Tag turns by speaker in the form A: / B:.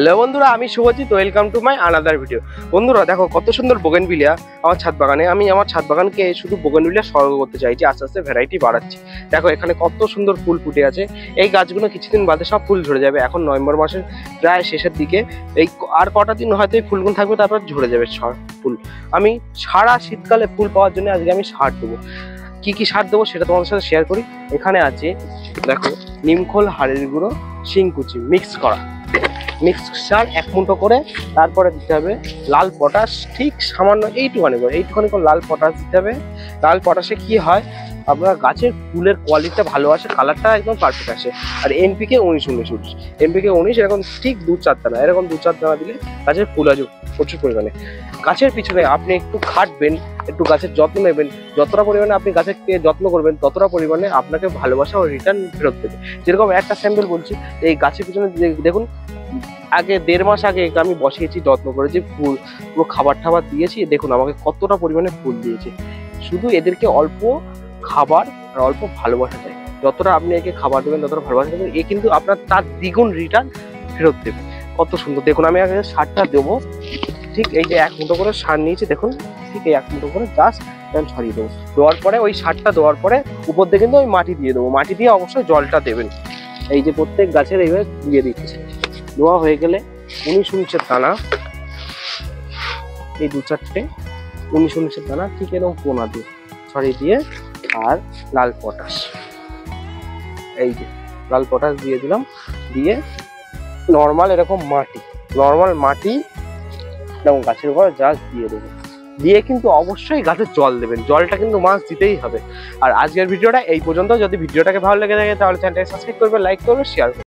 A: Hello বন্ধুরা, আমি Subhajit. Welcome to my another video. বন্ধুরা দেখো কত সুন্দর বোগেনভিলিয়া আমার ছাদ বাগানে। আমি আমার ছাদ বাগানকে শুধু বোগেনভিলিয়া সর্গ করতে চাইছি, আস্তে আস্তে ভ্যারাইটি বাড়াচ্ছি। দেখো এখানে কত সুন্দর ফুল ফুটে আছে। এই গাছগুলো কিছুদিন বাদে সব ফুল ঝরে যাবে। এখন নভেম্বর মাসের প্রায় শেষের দিকে, এই আর কটা দিন হয়তো এই ফুলগুলো থাকবে, তারপর ঝরে যাবে সব ফুল। আমি সারা শীতকালে ফুল পাওয়ার জন্য আজকে আমি সার দেবো। কি কি সার দেবো সেটা তোমাদের সাথে শেয়ার করি। এখানে আছে দেখো নিমখোল, হাড়ের গুঁড়ো, শিংকুচি মিক্স করা সার 1 মুঠো করে। তারপরে দিতে হবে লাল পটাশ, ঠিক সামান্য এইটুখানি করে লাল পটাশ দিতে হবে। লাল পটাশে কি হয়, আপনার গাছের ফুলের কোয়ালিটিটা ভালো আসে, কালারটা একদম পারফেক্ট আসে। আর এনপিকে 19 এনপিকে 19 এরকম ঠিক 2-4 দানা, এরকম 2-4 দানা দিলে গাছের ফুল আসবে প্রচুর পরিমাণে। গাছের পিছনে আপনি একটু খাটবেন, একটু গাছের যত্ন নেবেন। যতটা পরিমাণে আপনি গাছের যত্ন করবেন, ততটা পরিমাণে আপনাকে ভালোবাসা ও রিটার্ন ফেরত দেবে। যেরকম একটা স্যাম্পল বলছি, এই গাছের পিছনে দেখুন, আগে 1.5 মাস আগে আমি বসিয়েছি, যত্ন করেছি, ফুল পুরো খাবার টাবার দিয়েছি। দেখুন আমাকে কতটা পরিমাণে ফুল দিয়েছে। শুধু এদেরকে অল্প খাবার আর অল্প ভালোবাসা চাই। যতটা আপনি একে খাবার দেবেন, ততটা ভালোবাসা দেবেন, এ কিন্তু আপনার তার দ্বিগুণ রিটার্ন ফেরত দেবে। কত সুন্দর দেখুন। আমি আগে সারটা দেবো, ঠিক এই যে 1 মুঠো করে সার নিয়েছি, দেখুন ঠিক এই 1 মুঠো করে জাস্ট ছড়িয়ে দেবো। দেওয়ার পরে ওই সারটা দেওয়ার পরে উপর দিয়ে কিন্তু ওই মাটি দিয়ে দেবো। মাটি দিয়ে অবশ্যই জলটা দেবেন। এই যে প্রত্যেক গাছের এইভাবে দিয়ে দিচ্ছে। দেওয়া হয়ে গেলে 19 দানা, এই 2-4টে 19 দানা ঠিক এরকম কোনা দিয়ে ছড়িয়ে দিয়ে, আর লাল পটাশ, এই যে লাল পটাশ দিয়ে দিলাম। দিয়ে নর্মাল এরকম মাটি এবং গাছের উপর জাস্ট দিয়ে দেবেন। দিয়ে কিন্তু অবশ্যই গাছে জল দেবেন। জলটা কিন্তু মাস্ট দিতেই হবে। আর আজকের ভিডিওটা এই পর্যন্ত। যদি ভিডিওটাকে ভালো লেগে থাকে তাহলে চ্যানেলটাকে সাবস্ক্রাইব করবে, লাইক করবে, শেয়ার করবে।